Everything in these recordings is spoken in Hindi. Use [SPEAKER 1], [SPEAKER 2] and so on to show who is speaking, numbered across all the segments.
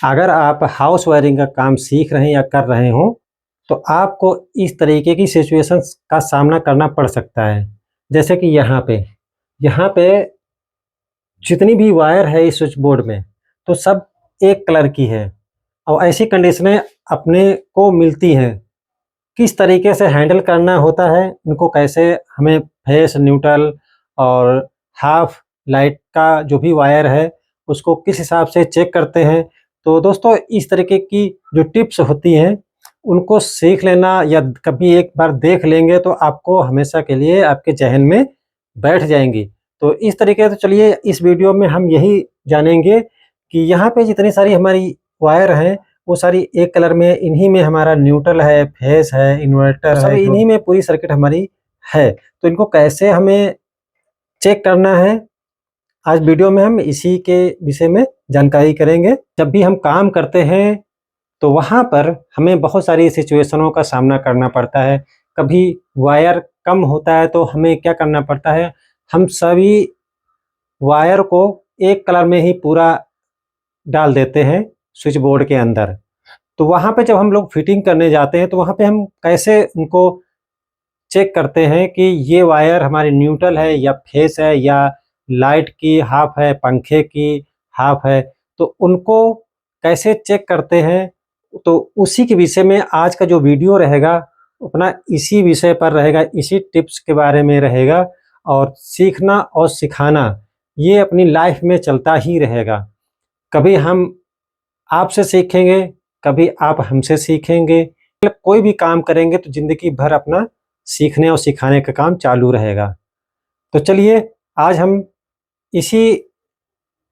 [SPEAKER 1] अगर आप हाउस वायरिंग का काम सीख रहे हैं या कर रहे हो तो आपको इस तरीके की सिचुएशंस का सामना करना पड़ सकता है। जैसे कि यहाँ पे जितनी भी वायर है इस स्विच बोर्ड में तो सब एक कलर की है और ऐसी कंडीशनें अपने को मिलती हैं। किस तरीके से हैंडल करना होता है, इनको कैसे हमें फेस, न्यूट्रल और हाफ लाइट का जो भी वायर है उसको किस हिसाब से चेक करते हैं। तो दोस्तों इस तरीके की जो टिप्स होती हैं उनको सीख लेना या कभी एक बार देख लेंगे तो आपको हमेशा के लिए आपके ज़हन में बैठ जाएंगी। तो इस तरीके से चलिए इस वीडियो में हम यही जानेंगे कि यहाँ पे जितनी सारी हमारी वायर हैं वो सारी एक कलर में, इन्हीं में हमारा न्यूट्रल है, फेस है, इन्वर्टर है, सब इन्हीं में पूरी सर्किट हमारी है। तो इनको कैसे हमें चेक करना है, आज वीडियो में हम इसी के विषय में जानकारी करेंगे। जब भी हम काम करते हैं तो वहाँ पर हमें बहुत सारी सिचुएशनों का सामना करना पड़ता है। कभी वायर कम होता है तो हमें क्या करना पड़ता है, हम सभी वायर को एक कलर में ही पूरा डाल देते हैं स्विच बोर्ड के अंदर। तो वहाँ पे जब हम लोग फिटिंग करने जाते हैं तो वहाँ पे हम कैसे उनको चेक करते हैं कि ये वायर हमारी न्यूट्रल है या फेस है या लाइट की हाफ है, पंखे की हाफ है, तो उनको कैसे चेक करते हैं। तो उसी के विषय में आज का जो वीडियो रहेगा अपना इसी विषय पर रहेगा, इसी टिप्स के बारे में रहेगा। और सीखना और सिखाना ये अपनी लाइफ में चलता ही रहेगा। कभी हम आपसे सीखेंगे, कभी आप हमसे सीखेंगे। कोई भी काम करेंगे तो ज़िंदगी भर अपना सीखने और सिखाने का काम चालू रहेगा। तो चलिए आज हम इसी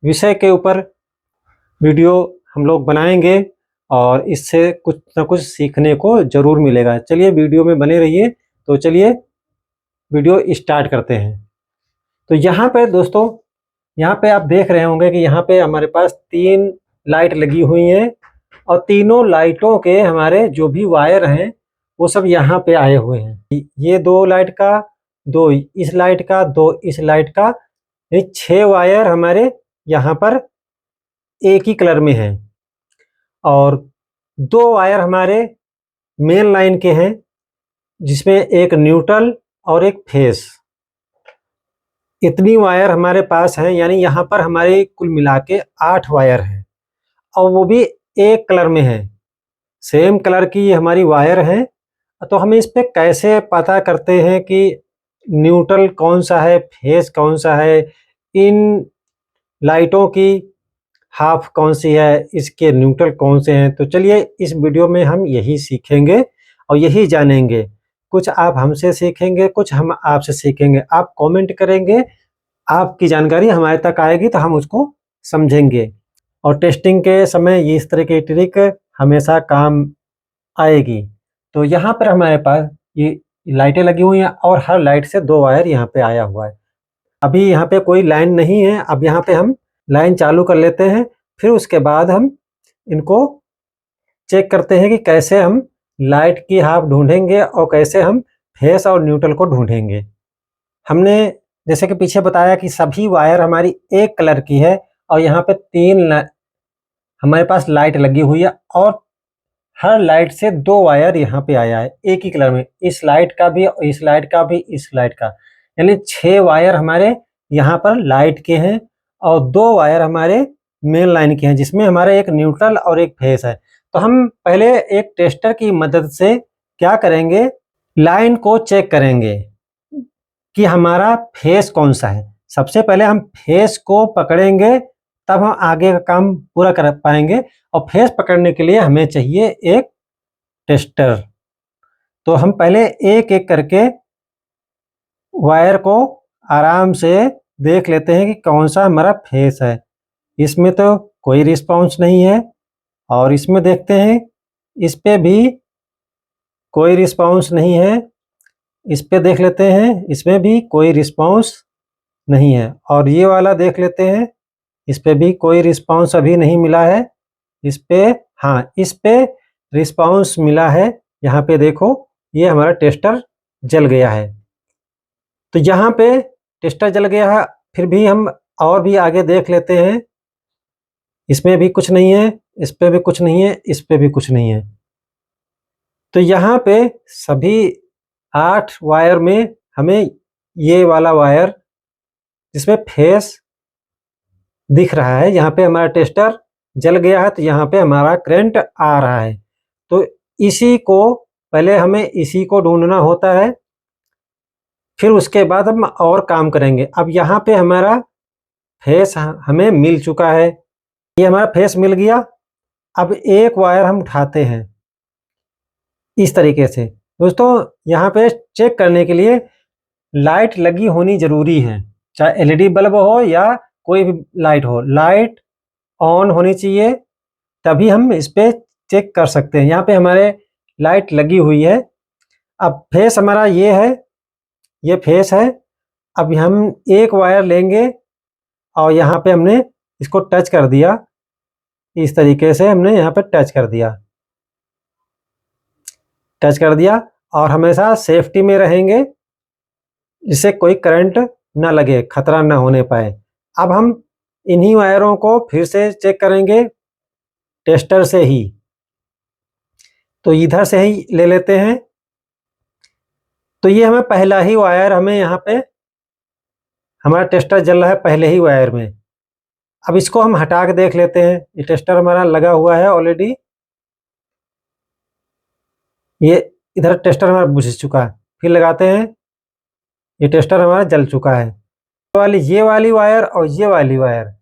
[SPEAKER 1] विषय के ऊपर वीडियो हम लोग बनाएंगे और इससे कुछ ना कुछ सीखने को ज़रूर मिलेगा। चलिए वीडियो में बने रहिए। तो चलिए वीडियो स्टार्ट करते हैं। तो यहाँ पे दोस्तों, यहाँ पे आप देख रहे होंगे कि यहाँ पे हमारे पास 3 लाइट लगी हुई हैं और तीनों लाइटों के हमारे जो भी वायर हैं वो सब यहाँ पे आए हुए हैं। ये 2 लाइट का, 2 इस लाइट का, 2 इस लाइट का, ये 6 वायर हमारे यहाँ पर एक ही कलर में हैं और 2 वायर हमारे मेन लाइन के हैं जिसमें एक न्यूट्रल और एक फेस। इतनी वायर हमारे पास हैं, यानी यहाँ पर हमारे कुल मिला के 8 वायर हैं और वो भी एक कलर में है, सेम कलर की ये हमारी वायर है। तो हम इस पे कैसे पता करते हैं कि न्यूट्रल कौन सा है, फेस कौन सा है, इन लाइटों की हाफ कौन सी है, इसके न्यूट्रल कौन से हैं। तो चलिए इस वीडियो में हम यही सीखेंगे और यही जानेंगे। कुछ आप हमसे सीखेंगे, कुछ हम आपसे सीखेंगे। आप कमेंट करेंगे, आपकी जानकारी हमारे तक आएगी तो हम उसको समझेंगे और टेस्टिंग के समय ये इस तरह की ट्रिक हमेशा काम आएगी। तो यहाँ पर हमारे पास ये लाइटें लगी हुई हैं और हर लाइट से 2 वायर यहाँ पे आया हुआ है। अभी यहाँ पे कोई लाइन नहीं है, अब यहाँ पे हम लाइन चालू कर लेते हैं। फिर उसके बाद हम इनको चेक करते हैं कि कैसे हम लाइट की हाफ ढूंढेंगे और कैसे हम फेस और न्यूट्रल को ढूंढेंगे। हमने जैसे कि पीछे बताया कि सभी वायर हमारी एक कलर की है और यहाँ पे 3 हमारे पास लाइट लगी हुई है और हर लाइट से 2 वायर यहाँ पे आया है एक ही कलर में, इस लाइट का भी, इस लाइट का भी, इस लाइट का, यानी 6 वायर हमारे यहाँ पर लाइट के हैं और 2 वायर हमारे मेन लाइन के हैं जिसमें हमारा एक न्यूट्रल और एक फेस है। तो हम पहले एक टेस्टर की मदद से क्या करेंगे, लाइन को चेक करेंगे कि हमारा फेस कौन सा है। सबसे पहले हम फेस को पकड़ेंगे तब हम आगे का काम पूरा कर पाएंगे और फेस पकड़ने के लिए हमें चाहिए एक टेस्टर। तो हम पहले एक एक करके वायर को आराम से देख लेते हैं कि कौन सा हमारा फेस है। इसमें तो कोई रिस्पांस नहीं है और इसमें देखते हैं इस पे भी कोई रिस्पांस नहीं है। इस पे देख लेते हैं, इसमें भी कोई रिस्पांस नहीं है और ये वाला देख लेते हैं, इस पे भी कोई रिस्पांस अभी नहीं मिला है। इस पे, हाँ, इस पे रिस्पांस मिला है। यहाँ पे देखो ये हमारा टेस्टर जल गया है। तो यहाँ पे टेस्टर जल गया है, फिर भी हम और भी आगे देख लेते हैं। इसमें भी कुछ नहीं है, इस पे भी कुछ नहीं है, इस पे भी कुछ नहीं है। तो यहाँ पे सभी 8 वायर में हमें ये वाला वायर जिसमें फेस दिख रहा है, यहाँ पे हमारा टेस्टर जल गया है, तो यहाँ पे हमारा करंट आ रहा है। तो इसी को पहले हमें इसी को ढूंढना होता है, फिर उसके बाद हम और काम करेंगे। अब यहाँ पे हमारा फेस हमें मिल चुका है, ये हमारा फेस मिल गया। अब एक वायर हम उठाते हैं इस तरीके से। दोस्तों यहाँ पे चेक करने के लिए लाइट लगी होनी जरूरी है, चाहे एलईडी बल्ब हो या कोई भी लाइट हो, लाइट ऑन होनी चाहिए, तभी हम इस पे चेक कर सकते हैं। यहाँ पे हमारे लाइट लगी हुई है। अब फेस हमारा ये है, ये फेस है। अब हम एक वायर लेंगे और यहाँ पे हमने इसको टच कर दिया, इस तरीके से हमने यहाँ पे टच कर दिया और हमेशा सेफ्टी में रहेंगे, जिससे कोई करंट ना लगे, खतरा ना होने पाए। अब हम इन्हीं वायरों को फिर से चेक करेंगे टेस्टर से ही। तो इधर से ही ले लेते हैं। तो ये हमें पहला ही वायर, हमें यहाँ पे हमारा टेस्टर जल रहा है पहले ही वायर में। अब इसको हम हटा के देख लेते हैं। ये टेस्टर हमारा लगा हुआ है ऑलरेडी, ये इधर टेस्टर हमारा बुझ चुका है। फिर लगाते हैं, ये टेस्टर हमारा जल चुका है। ये वाली वायर और ये वाली वायर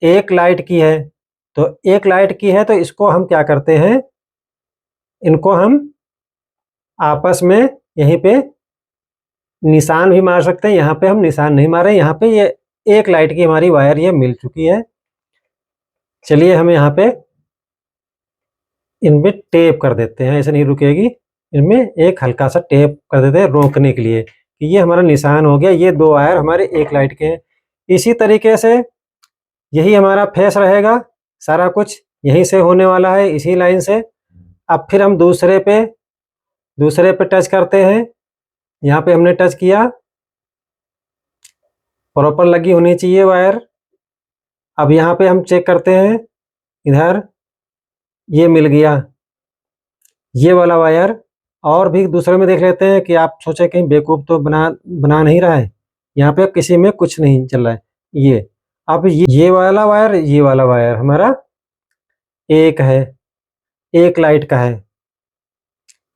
[SPEAKER 1] एक लाइट की है। तो एक लाइट की है, तो इसको हम क्या करते हैं, इनको हम आपस में यहीं पे निशान भी मार सकते हैं। यहाँ पे हम निशान नहीं मारे, यहाँ पे ये एक लाइट की हमारी वायर ये मिल चुकी है। चलिए हम यहाँ पे इनमें टेप कर देते हैं, ऐसे नहीं रुकेगी। इनमें एक हल्का सा टेप कर देते हैं रोकने के लिए, कि ये हमारा निशान हो गया, ये 2 वायर हमारे एक लाइट के हैं। इसी तरीके से यही हमारा फेस रहेगा, सारा कुछ यहीं से होने वाला है, इसी लाइन से। अब फिर हम दूसरे पे टच करते हैं। यहाँ पे हमने टच किया, प्रॉपर लगी होनी चाहिए वायर। अब यहाँ पे हम चेक करते हैं, इधर ये मिल गया ये वाला वायर। और भी दूसरे में देख लेते हैं कि आप सोचे कहीं बेवकूफ़ तो बना नहीं रहा है। यहाँ पे किसी में कुछ नहीं चल रहा है। ये अब ये वाला वायर, ये वाला वायर हमारा एक है, एक लाइट का है,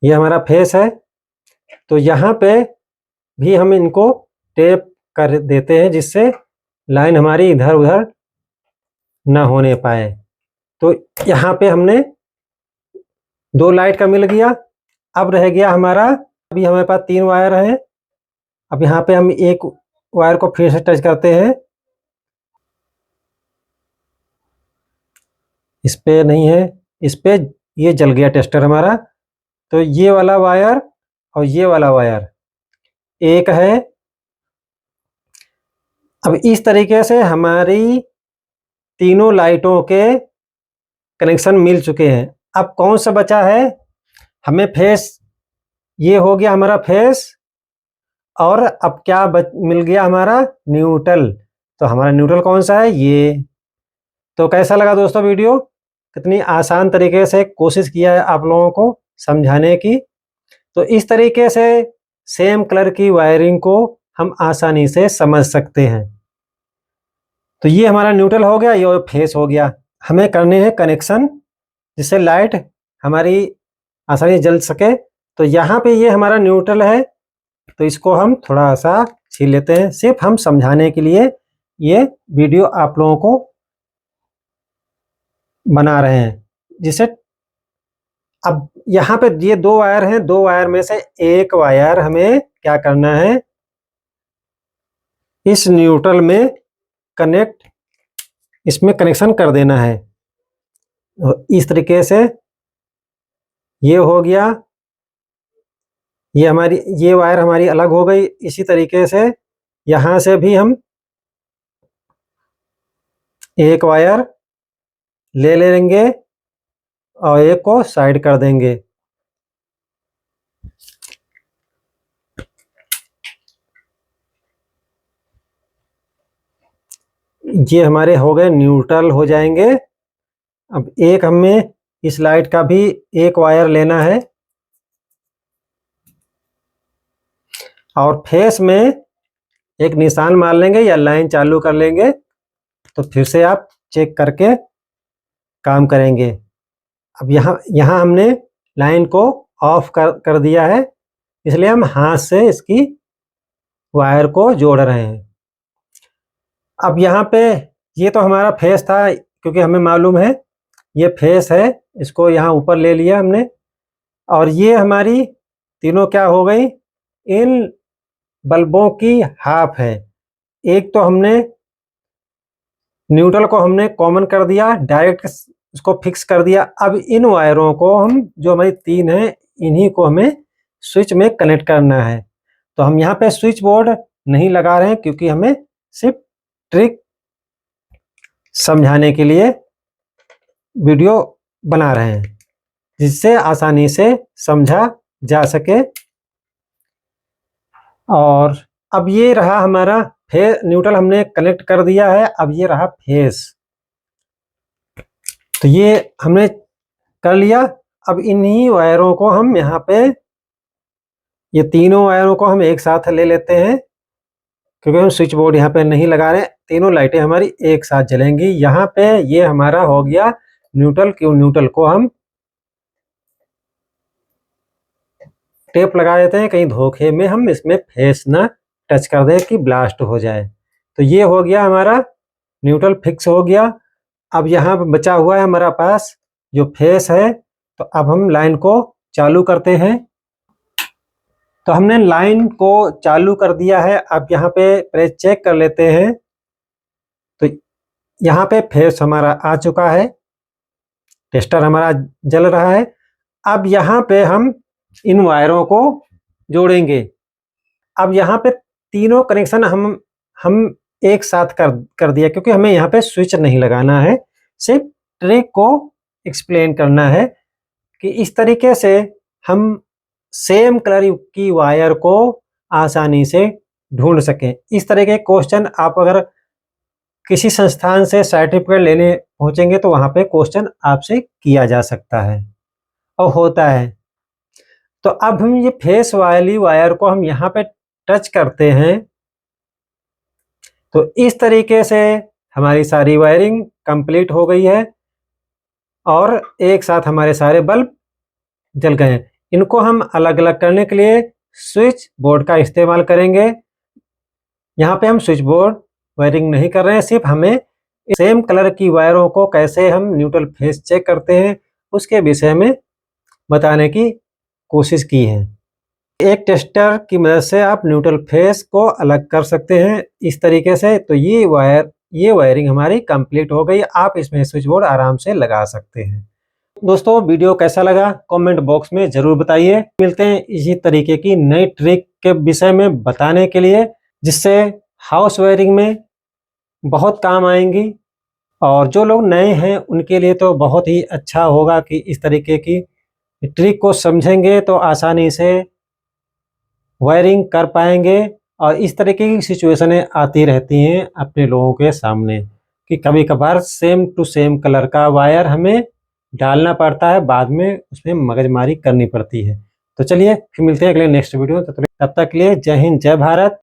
[SPEAKER 1] ये हमारा फेस है। तो यहाँ पे भी हम इनको टेप कर देते हैं, जिससे लाइन हमारी इधर उधर ना होने पाए। तो यहाँ पे हमने 2 लाइट का मिल गया। अब रह गया हमारा, अभी हमारे पास 3 वायर हैं। अब यहाँ पे हम एक वायर को फिर से टच करते हैं, इस पे नहीं है, इस पे ये जल गया टेस्टर हमारा। तो ये वाला वायर और ये वाला वायर एक है। अब इस तरीके से हमारी तीनों लाइटों के कनेक्शन मिल चुके हैं। अब कौन सा बचा है, हमें फेस, ये हो गया हमारा फेस। और अब क्या मिल गया हमारा, न्यूट्रल। तो हमारा न्यूट्रल कौन सा है, ये। तो कैसा लगा दोस्तों वीडियो, कितनी आसान तरीके से कोशिश किया है आप लोगों को समझाने की। तो इस तरीके से सेम कलर की वायरिंग को हम आसानी से समझ सकते हैं। तो ये हमारा न्यूट्रल हो गया, ये फेस हो गया। हमें करने हैं कनेक्शन, जिससे लाइट हमारी आसानी से जल सके। तो यहाँ पे ये हमारा न्यूट्रल है, तो इसको हम थोड़ा सा छील लेते हैं। सिर्फ हम समझाने के लिए ये वीडियो आप लोगों को बना रहे हैं, जिसे अब यहाँ पे ये 2 वायर हैं, 2 वायर में से एक वायर हमें क्या करना है, इस न्यूट्रल में कनेक्ट, इसमें कनेक्शन कर देना है। इस तरीके से ये हो गया, ये वायर हमारी अलग हो गई। इसी तरीके से यहाँ से भी हम एक वायर ले लेंगे और एक को साइड कर देंगे। ये हमारे हो गए न्यूट्रल हो जाएंगे। अब एक हमें इस लाइट का भी एक वायर लेना है और फेस में एक निशान मार लेंगे या लाइन चालू कर लेंगे, तो फिर से आप चेक करके काम करेंगे। अब यहाँ हमने लाइन को ऑफ कर दिया है, इसलिए हम हाथ से इसकी वायर को जोड़ रहे हैं। अब यहाँ पे ये तो हमारा फेस था, क्योंकि हमें मालूम है ये फेस है, इसको यहाँ ऊपर ले लिया हमने। और ये हमारी तीनों क्या हो गई, इन बल्बों की हाफ है। एक तो हमने न्यूट्रल को हमने कॉमन कर दिया, डायरेक्ट उसको फिक्स कर दिया। अब इन वायरों को हम, जो हमारी तीन है, इन्हीं को हमें स्विच में कनेक्ट करना है। तो हम यहाँ पे स्विच बोर्ड नहीं लगा रहे हैं, क्योंकि हमें सिर्फ ट्रिक समझाने के लिए वीडियो बना रहे हैं, जिससे आसानी से समझा जा सके। और अब ये रहा हमारा फेस, न्यूट्रल हमने कनेक्ट कर दिया है। अब ये रहा फेस, तो ये हमने कर लिया। अब इन्हीं वायरों को हम यहाँ पे, ये तीनों वायरों को हम एक साथ ले लेते हैं, क्योंकि हम स्विच बोर्ड यहाँ पे नहीं लगा रहे हैं। तीनों लाइटें हमारी एक साथ जलेंगी। यहाँ पे ये हमारा हो गया न्यूट्रल। क्यों, न्यूट्रल को हम टेप लगा देते हैं, कहीं धोखे में हम इसमें फेस ना टच कर दें कि ब्लास्ट हो जाए। तो ये हो गया हमारा न्यूट्रल फिक्स हो गया। अब यहाँ पे बचा हुआ है हमारा पास जो फेस है, तो अब हम लाइन को चालू करते हैं। तो हमने लाइन को चालू कर दिया है। अब यहाँ पे प्रेस चेक कर लेते हैं, तो यहाँ पे फेस हमारा आ चुका है, टेस्टर हमारा जल रहा है। अब यहाँ पे हम इन वायरों को जोड़ेंगे। अब यहाँ पे तीनों कनेक्शन हम एक साथ कर दिया, क्योंकि हमें यहाँ पे स्विच नहीं लगाना है, सिर्फ ट्रिक को एक्सप्लेन करना है कि इस तरीके से हम सेम कलर की वायर को आसानी से ढूंढ सकें। इस तरह के क्वेश्चन आप अगर किसी संस्थान से सर्टिफिकेट लेने पहुंचेंगे, तो वहां पे क्वेश्चन आपसे किया जा सकता है और होता है। तो अब हम ये फेस वाली वायर को हम यहाँ पे टच करते हैं, तो इस तरीके से हमारी सारी वायरिंग कंप्लीट हो गई है और एक साथ हमारे सारे बल्ब जल गए हैं। इनको हम अलग अलग करने के लिए स्विच बोर्ड का इस्तेमाल करेंगे। यहाँ पे हम स्विच बोर्ड वायरिंग नहीं कर रहे हैं, सिर्फ हमें सेम कलर की वायरों को कैसे हम न्यूट्रल फेस चेक करते हैं उसके विषय में बताने की कोशिश की है। एक टेस्टर की मदद से आप न्यूट्रल फेस को अलग कर सकते हैं इस तरीके से। तो ये वायरिंग हमारी कंप्लीट हो गई। आप इसमें स्विच बोर्ड आराम से लगा सकते हैं। दोस्तों, वीडियो कैसा लगा कमेंट बॉक्स में ज़रूर बताइए। मिलते हैं इसी तरीके की नई ट्रिक के विषय में बताने के लिए, जिससे हाउस वायरिंग में बहुत काम आएंगी। और जो लोग नए हैं उनके लिए तो बहुत ही अच्छा होगा कि इस तरीके की ट्रिक को समझेंगे तो आसानी से वायरिंग कर पाएंगे। और इस तरीके की सिचुएशनें आती रहती हैं अपने लोगों के सामने कि कभी कभार सेम टू सेम कलर का वायर हमें डालना पड़ता है, बाद में उसमें मगजमारी करनी पड़ती है। तो चलिए फिर मिलते हैं अगले नेक्स्ट वीडियो। तब तक के लिए जय हिंद, जय भारत।